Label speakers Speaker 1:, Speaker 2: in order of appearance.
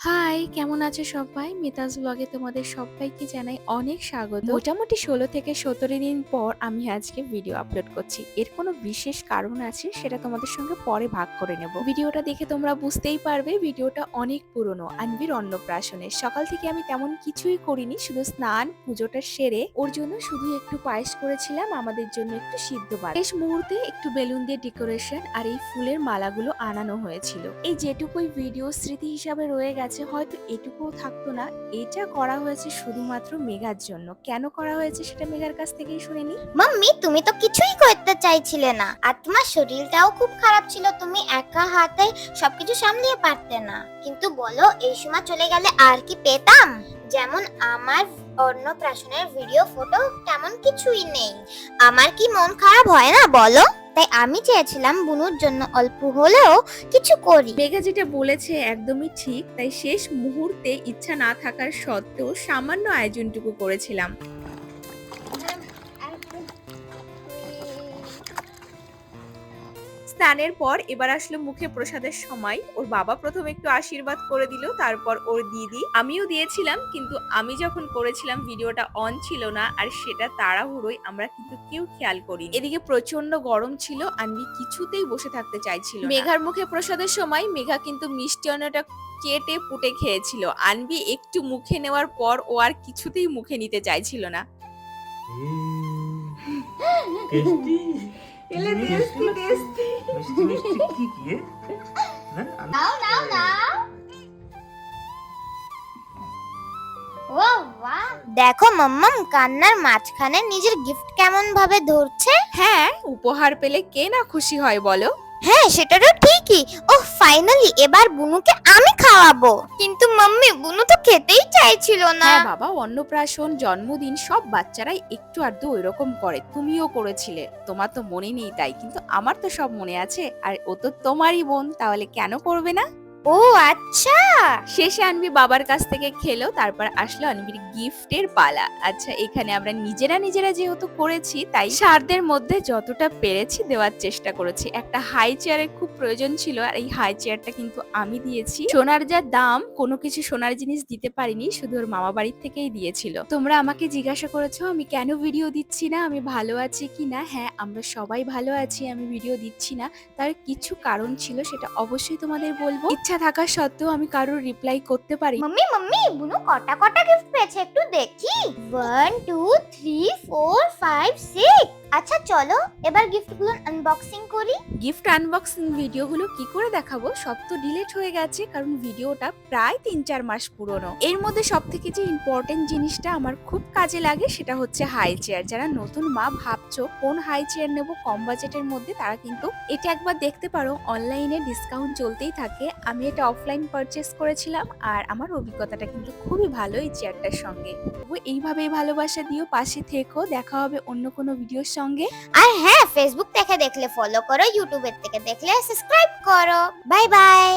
Speaker 1: High, কেমন আছো সবাই? মিতাজ ব্লগে তোমাদের সবাইকে জানাই অনেক স্বাগত। মোটামুটি ১৬ থেকে ১৭ দিন পর আমি আজকে ভিডিও আপলোড করছি। এর কোনো বিশেষ কারণ আছে, সেটা তোমাদের সঙ্গে পরে ভাগ করে নেব। ভিডিওটা দেখে তোমরা বুঝতেই পারবে ভিডিওটা অনেক পুরনো, আনভির অন্নপ্রাশনের। সকাল থেকে আমি তেমন কিছুই করিনি, শুধু স্নান পুজোটা সেরে ওর জন্য শুধু একটু পায়েস করেছিলাম, আমাদের জন্য একটু সিদ্ধ ভাত। শেষ মুহূর্তে একটু বেলুন দিয়ে ডেকোরেশন আর এই ফুলের মালাগুলো আনানো হয়েছিল। এই যেটুকুই ভিডিও স্মৃতি হিসাবে রয়ে গেছে, হয়তো এটুকুও থাকতো না। এটা করা হয়েছে শুধুমাত্র মেঘার জন্য। কেন করা হয়েছে সেটা মেঘার কাছ থেকেই শুনে নি।
Speaker 2: মাম্মি, তুমি তো কিছুই করতে চাইছিলে না, আর তোমার শরীরটাও খুব খারাপ ছিল। তুমি একা হাতে সবকিছু সামলিয়ে পারতে না। কিন্তু বলো, এই সময় চলে গেলে আর কি পেতাম? যেমন আমার অন্নপ্রাশনের ভিডিও, ফটো তেমন কিছুই নেই। আমার কি মন খারাপ হয় না বলো? তাই আমি চেয়েছিলাম বুনুর জন্য অল্প হলেও কিছু করি।
Speaker 1: মেঘা যেটা বলেছে একদমই ঠিক, তাই শেষ মুহূর্তে ইচ্ছা না থাকার সত্ত্বেও সামান্য আয়োজনটুকু করেছিলাম। স্নানের পর এবার আসলো মুখে প্রসাদের সময়। ওর বাবা প্রথমে একটু আশীর্বাদ করে দিল, তারপর ওর দিদি, আমিও দিয়েছিলাম। কিন্তু আমি যখন করেছিলাম ভিডিওটা অন ছিল না, আর সেটা তাড়াহুড়োয় আমরা কিন্তু কেউ খেয়াল করি। এদিকে প্রচন্ড গরম ছিল, আনবি কিছুতেই বসে থাকতে চাইছিল না। মেঘার মুখে প্রসাদের সময় মেঘা কিন্তু মিষ্টান্নটা কেটে পুটে খেয়েছিল। আনবি একটু মুখে নেওয়ার পর ও আর কিছুতেই মুখে নিতে চাইছিল না।
Speaker 3: টেস্টি
Speaker 1: টেস্টি
Speaker 3: মিষ্টি মিষ্টি কি কি
Speaker 2: নাও নাও নাও। ও বাহ, দেখো মাম্মাম কান্নার মাঝখানে নিজের গিফট কেমন ভাবে ধরছে।
Speaker 1: হ্যাঁ, উপহার পেলে কে না খুশি হয় বলো।
Speaker 2: হ্যাঁ, সেটা তো ঠিকই। ও ফাইনালি এবার বুনুকে আমি খাওয়াবো। কিন্তু মাম্মি, বুনু তো খেতেই চাইছিল না।
Speaker 1: হ্যাঁ বাবা, অন্নপ্রাশন জন্মদিন সব বাচ্চারাই একটু আধটু ওইরকম করে। তুমিও করেছিলে, তোমার তো মনে নেই তাই, কিন্তু আমার তো সব মনে আছে। আর ও তো তোমারই বোন, তাহলে কেন করবে না?
Speaker 2: ও আচ্ছা।
Speaker 1: শেষে আনবি বাবার কাছ থেকে খেলো, তারপর আসলো আনবির গিফটের পালা। আচ্ছা, এখানে আমরা নিজেরা যেহেতু করেছি, তাই সারদের মধ্যে যতটা পেরেছি দেওয়ার চেষ্টা করেছি। একটা হাই চেয়ারের খুব প্রয়োজন ছিল, আর এই হাই চেয়ারটা কিন্তু আমি দিয়েছি। সোনার যা দাম, কোনো কিছু সোনার জিনিস দিতে পারিনি, শুধু ওর মামা বাড়ির থেকেই দিয়েছিল। তোমরা আমাকে জিজ্ঞাসা করেছো আমি কেন ভিডিও দিচ্ছি না, আমি ভালো আছি কি না। হ্যাঁ, আমরা সবাই ভালো আছি, আমি ভিডিও দিচ্ছি না। তার কিছু কারণ ছিল, সেটা অবশ্যই তোমাদের বলবো। ইচ্ছা থাকা সত্ত্বেও আমি কারোর রিপ্লাই করতে পারি।
Speaker 2: মাম্মি মাম্মি, বুনু কটা গিফট পেয়েছে একটু দেখি। 1 2 3 4 5 6। আচ্ছা চলো এবার গিফটগুলো আনবক্সিং করি।
Speaker 1: গিফট আনবক্সিং ভিডিওগুলো কি করে দেখাবো, সব তো ডিলিট হয়ে গেছে, কারণ ভিডিওটা প্রায় ৩-৪ মাস পুরনো। এর মধ্যে সব থেকে যে ইম্পর্টেন্ট জিনিসটা আমার খুব কাজে লাগে, সেটা হচ্ছে হাই চেয়ার। যারা নতুন মা ভাবছো কোন হাই চেয়ার নেব কম বাজেটের মধ্যে, তারা কিন্তু এটা একবার দেখতে পারো। অনলাইনে ডিসকাউন্ট চলতেই থাকে। আমি এটা অফলাইন পারচেস করেছিলাম, আর আমার অভিজ্ঞতাটা কিন্তু খুবই ভালো এই চেয়ারটার সঙ্গে। তবু এইভাবেই ভালোবাসা দিও, পাশে থেকো। দেখা হবে অন্য কোনো ভিডিওর সঙ্গে।
Speaker 2: আর হ্যাঁ, ফেসবুক থেকে দেখলে ফলো করো, ইউটিউবের থেকে দেখলে সাবস্ক্রাইব করো। Bye bye.